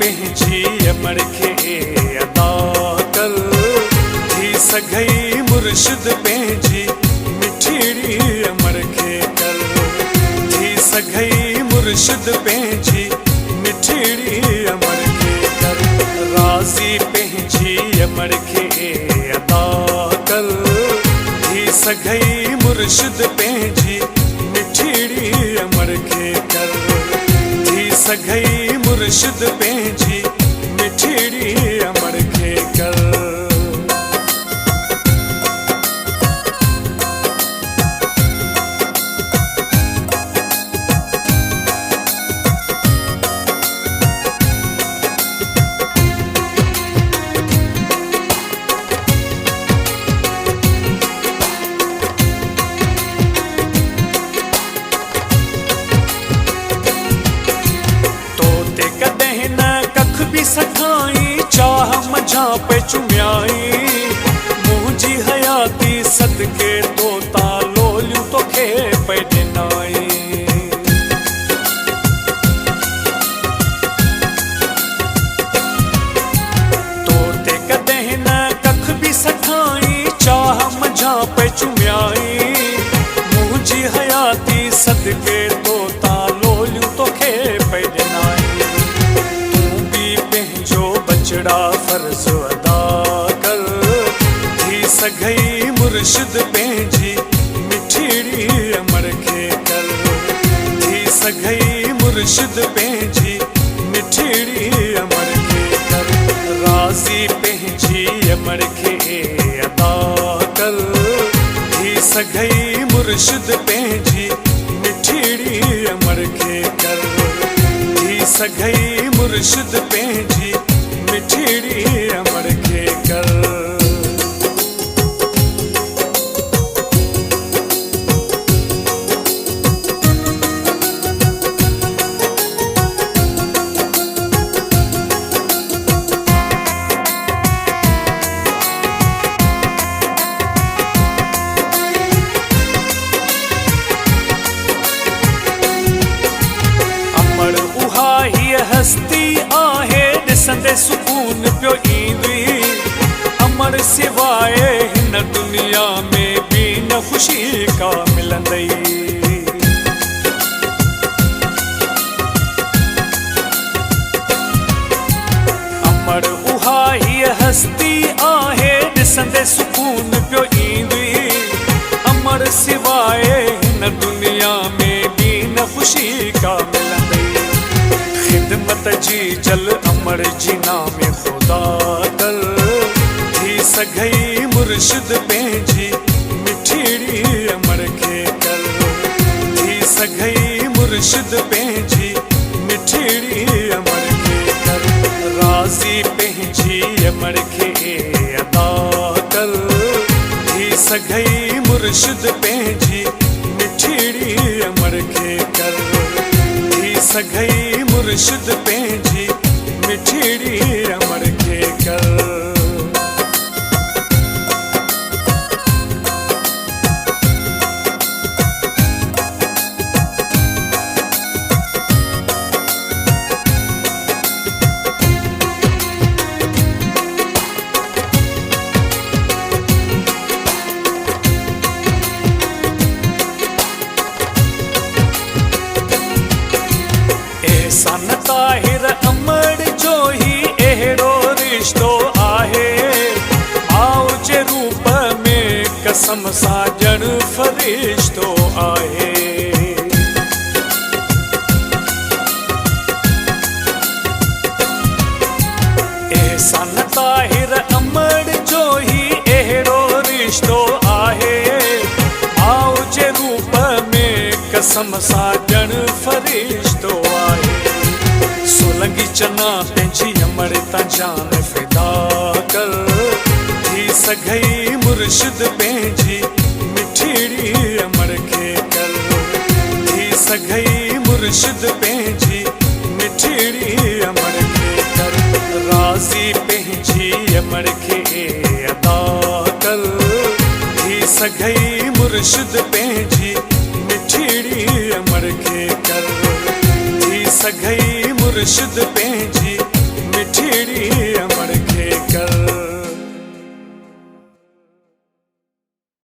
पंहिंजी अमर खे अदा कल थी सघई मुर्शिद पंहिंजी मिठड़ी अमर खे कल थी सघई मुर्शिद पंहिंजी मिठड़ी अमर खे कल राज़ी पंहिंजी अमर खे अदा कल थी सघई मुर्शिद पंहिंजी मिठड़ी अमर खे कल थी सघई मुर्शिद पंहिंजी मिठड़ी अमर खे कल। सखाई चाह मझा पे चुम्याई मुंहिंजी हयाती सदके तो लोलियूं तोखे पे ॾिनाई तो ते कॾहिं न कख बि सखाई चाह मझा पे चुम्याई मुंहिंजी हयाती सदके तो लोलियूं तोखे पे ॾिनाई बचड़ा फर्ज अदा कल थी सघई मुर्शिद पंहिंजी मिठड़ी अमर खे कल थी सघई मुर्शिद पंहिंजी मिठड़ी अमर खे कल राज़ी पंहिंजी अमर खे अदा कल थी सघई मुर्शिद पंहिंजी मिठड़ी अमर खे कल थी सघई मुर्शिद पंहिंजी मिठड़ी अमर खे कल। अमर उहा हीअ हस्ती आहे ॾिसंदे सुकून पियो ईंदी अमर सिवाय हिन दुनिया में बि न ख़ुशी का मिलंदई अमर उहा हीअ हस्ती आहे ॾिसंदे सुकून पियो ईंदी अमर सिवाय हिन दुनिया में बि न ख़ुशी का मिलंदई खिदमत जी जल अमर जी नाम खुदा कल थी सघई मुर्शिद पंहिंजी मिठड़ी अमर खे कल थी सघई मुर्शिद पंहिंजी मिठड़ी अमर खे कल राज़ी पंहिंजी अमर खे अदा कल थी सघई मुर्शिद पंहिंजी मिठड़ी अमर खे कल थी सघई मुर्शिद पंहिंजी मिठड़ी अमर खे कल। एहसान ताहिर अमर जो ही अहिड़ो रिश्तो आहे आउ जे रूप में कसम सां ॼण फ़रिश्तो आहे एहसान ताहिर अमर जो ही अहिड़ो रिश्तो आहे आउ जे रूप में कसम सां ॼण फ़रिश्तो आहे सोलंगी चना पंहिंजी अमर तां जान फिदा कल थी सघई मुर्शिद पंहिंजी मिठड़ी अमर खे कल थी सघई मुर्शिद पंहिंजी मिठड़ी अमर खे कल राज़ी पंहिंजी अमर खे अदा कल थी सघई मुर्शिद पंहिंजी मिठड़ी अमर खे कल थी सघई मुर्शिद पंहिंजी मिठड़ी